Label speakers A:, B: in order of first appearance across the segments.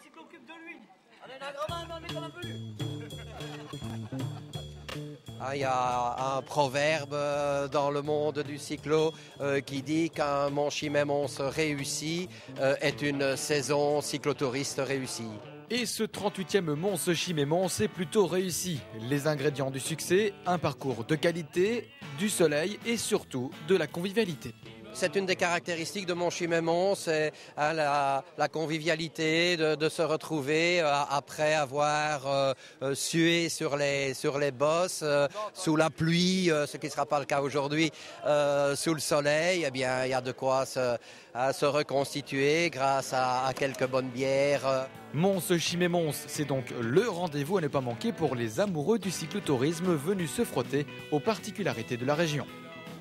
A: cyclocube de lui. Allez, la grand-mère, on est comme un peu lui.
B: Il y a un proverbe dans le monde du cyclo qui dit qu'un Mont-Chimay-Mons réussi est une saison cyclotouriste réussie.
C: Et ce 38e Mons-Chimay-Mons est plutôt réussi. Les ingrédients du succès, un parcours de qualité, du soleil et surtout de la convivialité.
B: C'est une des caractéristiques de Mont-Chimay-Mons, c'est la convivialité, de se retrouver après avoir sué sur les bosses, sous la pluie, ce qui ne sera pas le cas aujourd'hui, sous le soleil. Eh bien, il y a de quoi se reconstituer grâce à quelques bonnes bières.
C: Mons-Chimay-Mons, c'est donc le rendez-vous à ne pas manquer pour les amoureux du cyclotourisme venus se frotter aux particularités de la région.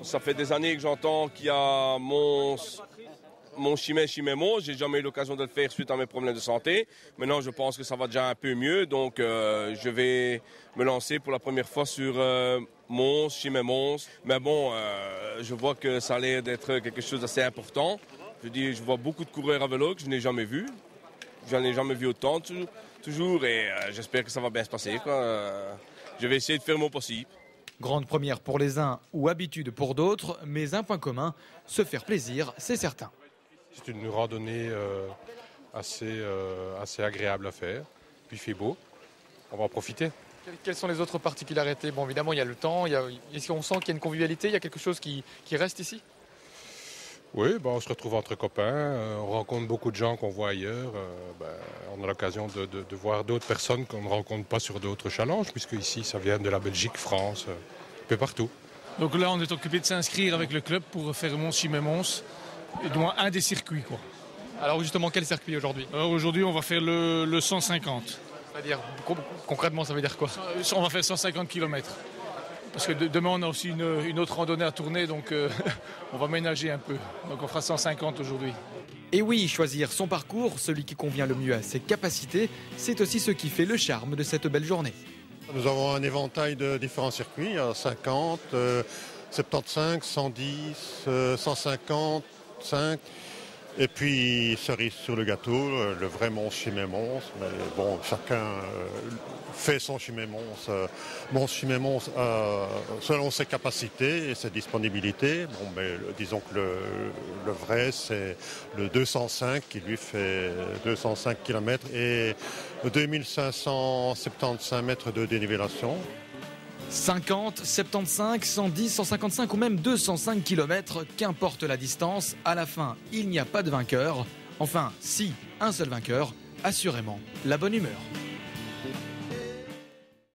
D: Ça fait des années que j'entends qu'il y a Mont-Chimay-Chimay-Mons. J'ai jamais eu l'occasion de le faire suite à mes problèmes de santé. Maintenant, je pense que ça va déjà un peu mieux. Donc, je vais me lancer pour la première fois sur Mont-Chimay-Mons. Mais bon, je vois que ça a l'air d'être quelque chose d'assez important. Je vois beaucoup de coureurs à vélo que je n'ai jamais vus. J'en ai jamais vu autant toujours. Et j'espère que ça va bien se passer, quoi. Je vais essayer de faire mon possible.
C: Grande première pour les uns ou habitude pour d'autres, mais un point commun, se faire plaisir, c'est certain.
E: C'est une randonnée assez agréable à faire, puis il fait beau, on va en profiter.
F: Quelles sont les autres particularités? Bon, évidemment, il y a le temps, est-ce qu'on sent qu'il y a une convivialité, il y a quelque chose qui reste ici?
E: Oui, on se retrouve entre copains, on rencontre beaucoup de gens qu'on voit ailleurs. On a l'occasion de voir d'autres personnes qu'on ne rencontre pas sur d'autres challenges, puisque ici, ça vient de la Belgique, France, un peu partout.
G: Donc là, on est occupé de s'inscrire avec le club pour faire Mont-Chimay-Mons, et donc un des circuits, quoi.
F: Alors justement, quel circuit aujourd'hui?
G: Aujourd'hui, on va faire le 150.
F: C'est-à-dire, concrètement, ça veut dire quoi?
G: On va faire 150 km. Parce que demain, on a aussi une autre randonnée à tourner, donc on va ménager un peu. Donc on fera 150 aujourd'hui.
C: Et oui, choisir son parcours, celui qui convient le mieux à ses capacités, c'est aussi ce qui fait le charme de cette belle journée.
H: Nous avons un éventail de différents circuits, il y a 50, 75, 110, 150, 5. Et puis, cerise sur le gâteau, le vrai Mont-Chimay-Mons. Mais bon, chacun fait son Chimay-Mons, Mont-Chimay-Mons selon ses capacités et ses disponibilités. Bon, mais disons que le vrai, c'est le 205 qui lui fait 205 km et 2575 mètres de dénivellation.
C: 50, 75, 110, 155 ou même 205 km, qu'importe la distance, à la fin, il n'y a pas de vainqueur. Enfin, si, un seul vainqueur, assurément, la bonne humeur.